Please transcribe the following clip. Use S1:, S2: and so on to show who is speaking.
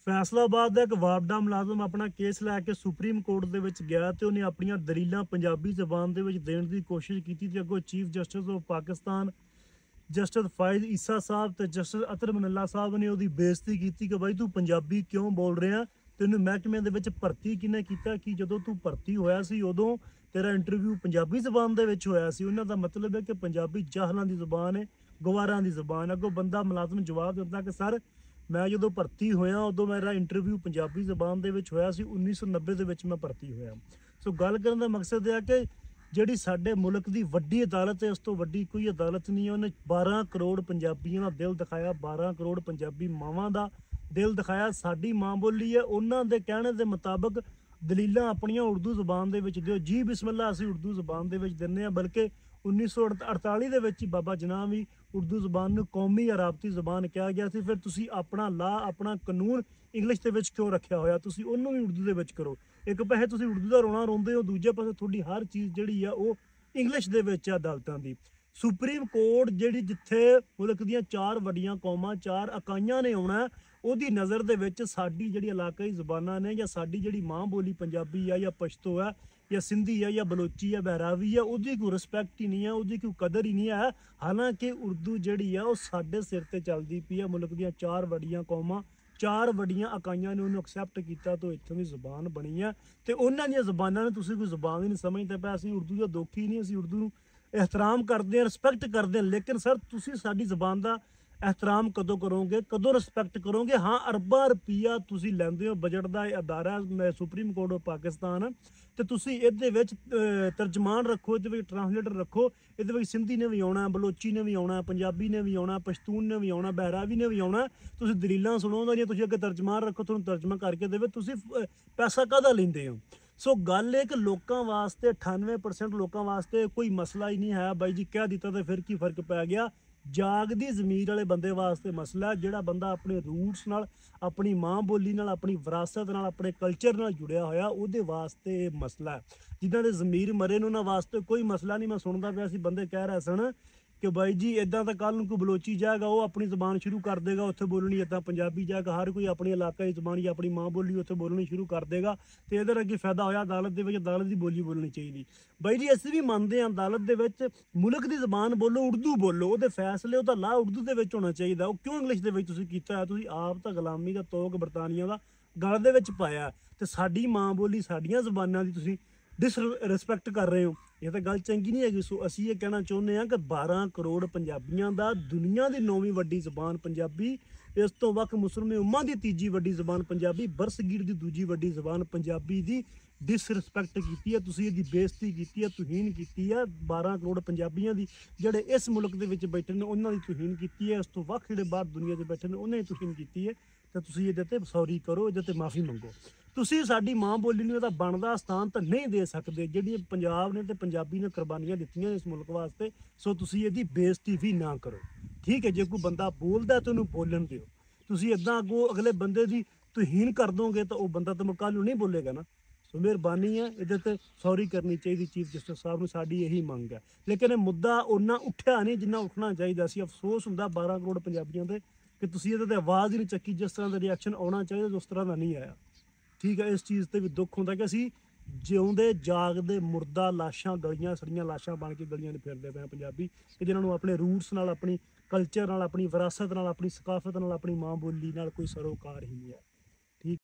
S1: फैसलाबाद का एक वापडा मुलाजम अपना केस लैके सुप्रीम कोर्ट दे विच गया तो उन्हें अपन दलील पंजाबी जबान दे विच देण दी कोशिश की ते अगों chief justice of Pakistan justice Faez Isa साहब ते जस्टिस अतर मनल्ला साहब ने उसकी बेइज्जती की कि बई तू पंजाबी क्यों बोल रहा, तेन महकमे दे विच भर्ती किने कीता कि जदों तू भर्ती होया सी उदों तेरा इंटरव्यू पंजाबी जबान दे विच होया सी। उन्हां दा मतलब है कि पंजाबी जाहलां दी जबान है, गवारां दी जबान। अगों बंदा मुलाजम जवाब दिंदा कि सर मैं जो भर्ती होया उदों मेरा इंटरव्यू पंजाबी जबान दे विच होया सी, 1990 दे विच मैं भर्ती होया। सो गल करन दा मकसद है कि ਜਿਹੜੀ ਸਾਡੇ ਮੁਲਕ ਦੀ ਵੱਡੀ ਅਦਾਲਤ ਹੈ ਉਸ ਤੋਂ ਵੱਡੀ ਕੋਈ ਅਦਾਲਤ ਨਹੀਂ ਹੈ। ਉਹਨੇ 12 ਕਰੋੜ ਪੰਜਾਬੀਆਂ ਦਾ ਦਿਲ ਦਿਖਾਇਆ, 12 ਕਰੋੜ ਪੰਜਾਬੀ ਮਾਵਾਂ ਦਾ ਦਿਲ ਦਿਖਾਇਆ। ਸਾਡੀ ਮਾਂ ਬੋਲੀ ਹੈ, ਉਹਨਾਂ ਦੇ ਕਹਿਣੇ ਦੇ ਮੁਤਾਬਕ ਦਲੀਲਾਂ ਆਪਣੀਆਂ ਉਰਦੂ ਜ਼ੁਬਾਨ ਦੇ ਵਿੱਚ ਦਿਓ ਜੀ। ਬਿਸਮਿਲ੍ਲਾ ਅਸੀਂ ਉਰਦੂ ਜ਼ੁਬਾਨ ਦੇ ਵਿੱਚ ਦਿੰਦੇ ਹਾਂ, ਬਲਕਿ 1948 ਦੇ ਵਿੱਚ ਹੀ ਬਾਬਾ ਜਨਾਬ ਵੀ ਉਰਦੂ ਜ਼ੁਬਾਨ ਨੂੰ ਕੌਮੀ ਅਰਾਬਤੀ ਜ਼ੁਬਾਨ ਕਿਹਾ ਗਿਆ ਸੀ। ਫਿਰ ਤੁਸੀਂ ਆਪਣਾ ਲਾ ਆਪਣਾ ਕਾਨੂੰਨ ਇੰਗਲਿਸ਼ ਦੇ ਵਿੱਚ ਕਿਉਂ ਰੱਖਿਆ ਹੋਇਆ, ਤੁਸੀਂ ਉਹਨੂੰ ਵੀ ਉਰਦੂ ਦੇ ਵਿੱਚ ਕਰੋ। ਇੱਕ ਪਾਸੇ ਤੁਸੀਂ ਉਰਦੂ ਦਾ ਰੋਣਾ ਰੋਂਦੇ ਹੋ, ਦੂਜੇ ਪਾਸੇ ਤੁਹਾਡੀ ਹਰ ਚੀਜ਼ ਜਿਹੜੀ ਆ ਉਹ ਇੰਗਲਿਸ਼ ਦੇ ਵਿੱਚ ਆ ਅਦਾਲਤਾਂ ਦੀ। ਸੁਪਰੀਮ ਕੋਰਟ ਜਿਹੜੀ ਜਿੱਥੇ ਮੁਲਕ ਦੀਆਂ 4 ਵੱਡੀਆਂ ਕੌਮਾਂ 4 ਇਕਾਈਆਂ ਨੇ ਆਉਣਾ, ਉਹਦੀ ਨਜ਼ਰ ਦੇ ਵਿੱਚ ਸਾਡੀ ਜਿਹੜੀ ਇਲਾਕਾਈ ਜ਼ੁਬਾਨਾਂ ਨੇ ਜਾਂ ਸਾਡੀ ਜਿਹੜੀ ਮਾਂ ਬੋਲੀ ਪੰਜਾਬੀ ਆ ਜਾਂ ਪਸ਼ਤੋ ਆ ਜਾਂ ਸਿੰਧੀ ਆ ਜਾਂ ਬਲੋਚੀ ਆ ਬਹਿਰਾਵੀ ਆ, ਉਹਦੀ ਕੋਈ ਰਿਸਪੈਕਟ ਹੀ ਨਹੀਂ ਹੈ, ਉਹਦੀ ਕੋਈ ਕਦਰ ਹੀ ਨਹੀਂ ਹੈ। ਹਾਲਾਂਕਿ ਉਰਦੂ ਜਿਹੜੀ ਆ ਉਹ ਸਾਡੇ ਸਿਰ ਤੇ ਚੱਲਦੀ ਪਈ ਆ। ਮੁਲਕ ਦੀਆਂ 4 ਵੱਡੀਆਂ ਕੌਮਾਂ 4 ਵੱਡੀਆਂ ਇਕਾਈਆਂ ਨੇ ਉਹਨੂੰ ਐਕਸੈਪਟ ਕੀਤਾ ਤਾਂ ਇੱਥੋਂ ਦੀ ਜ਼ੁਬਾਨ ਬਣੀ ਆ ਤੇ ਉਹਨਾਂ ਦੀਆਂ ਜ਼ੁਬਾਨਾਂ ਨੂੰ ਤੁਸੀਂ ਕੋਈ ਜ਼ੁਬਾਨ ਹੀ ਨਹੀਂ ਸਮਝਦੇ ਪਏ। ਅਸੀਂ ਉਰਦੂ ਦਾ ਦੋਖੀ ਨਹੀਂ, ਅਸੀਂ ਉਰਦੂ ਨੂੰ एहतराम करते हैं, रिस्पैक्ट करते हैं, लेकिन सर तुसी साडी ज़बान का एहतराम कदों करोगे, कदों रिस्पैक्ट करोगे। हाँ अरबा रुपया तुसी लैंदे हो, बजट का अदारा सुप्रीम कोर्ट ऑफ पाकिस्तान, तो तुसी इहदे विच तर्जमान रखो, इहदे विच ट्रांसलेटर रखो। इहदे विच सिंधी ने भी आउणा, बलोची ने भी आउणा, पंजाबी ने भी आउणा, पश्तून ने भी आउणा, बहरावी ने भी आउणा। तुसी दलीलां सुणो जी, तुसी अगे तर्जमान रखो, तुहानूं तर्जमा करके देवे। तुसी पैसा काहदा लैंदे हो? सो गल है कि लोगों वास्ते 98% लोगों वास्ते कोई मसला ही नहीं है। बाई जी कह दिता तो फिर की फर्क पै गया। जागदी जमीर वाले बंदे वास्ते मसला है, जिहड़ा बंदा अपने रूट्स नाल, अपनी माँ बोली नाल, अपनी विरासत नाल, अपने कल्चर नाल जुड़िया होया, उहदे वास्ते मसला है। जिन्हां दे जमीर मरे ने उन्हां वास्ते कोई मसला नहीं। मैं सुनदा पिया सी बंदे कह रहे सन कि बाई जी इदां तो कल कोई बलोची जाएगा वो अपनी जबान शुरू कर देगा उत्थे बोलनी, इदां पंजाबी जाएगा हर कोई अपनी इलाकाई जबान या अपनी माँ बोली उत्थे बोलनी शुरू कर देगा। तो इधर अगे फायदा होया अदालत दे विच अदालत की बोली बोलनी चाहिए। बाई जी असीं भी मनते हैं अदालत दे विच मुल्क की जबान बोलो, उर्दू बोलो, वो फैसले वो ला उर्दू दे विच होना चाहिए। वो क्यों इंग्लिश दे विच तुसीं कीता है? तुसीं आप तो गुलामी का तोग बरतानिया का गल दे विच पाया ते साडी माँ बोली साडियां जबानां दी तुसीं डिसरिस्पैक्ट कर रहे हो। ये तो गल चंगी नहीं हैगी। सो असीं ये कहना चाहुंदे हां कि 12 करोड़ पंजाबियां दा दुनिया की 9वीं वड्डी जबान पंजाबी, इस तो वक् मुसलमान उम्मा की 3जी वड्डी जबान पंजाबी, बरसगीर की 2जी वड्डी जबान पंजाबी की डिसरिस्पैक्ट की है, तुसीं इहदी बेइज्जती की है, तुहीन की है। 12 करोड़ पंजाबियां दी जिहड़े इस मुल्क दे विच बैठे ने उन्हां दी तुहीन की है। इस तो वक् जिहड़े बाहर दुनिया 'च बैठे ने उन्हां दी तुहीन की है। तो तुसीं इहदे ते सॉरी करो, इहदे ते माफ़ी मंगो। तुसीं साडी माँ बोली नूं इहदा बनदा स्थान तो नहीं दे सकते। जिहड़ी पंजाब ने ते पंजाबी ने कुर्बानियां दित्तियां इस मुल्क वास्ते, सो तुसीं इहदी बेइज्जती भी ना करो। ठीक है, जे कोई बंदा बोलदा तो उहनूं बोलन दिओ। तुसीं इदां अगों अगले बंदे दी तुहीन कर दोगे तो वह बंदा तो कल नूं नहीं बोलेगा ना। सो मेहरबानी है इहदे ते सॉरी करनी चाहिए चीफ जस्टिस साहब नूं, साडी यही मंग है। लेकिन यह मुद्दा उन्ना उठिया नहीं जिन्ना उठना चाहिए सी। अफसोस हुंदा 12 करोड़ पंजाबियों ते कि तुसीं इहदे ते आवाज़ ही नहीं चुकी। जिस तरह का रिएक्शन आना चाहिए उस तरह का नहीं आया। ठीक है, इस चीज़ से भी दुख होंदा कि असीं जिउंदे जागदे मुर्दा लाशां, गलियां सड़ियां लाशां बन के गलियां में फिरदे पे पंजाबी, कि जिन्हां नूं अपने रूट्स नाल, अपनी कल्चर नाल, अपनी विरासत नाल, अपनी सकाफत नाल, अपनी माँ बोली नाल कोई सरोकार ही नहीं है।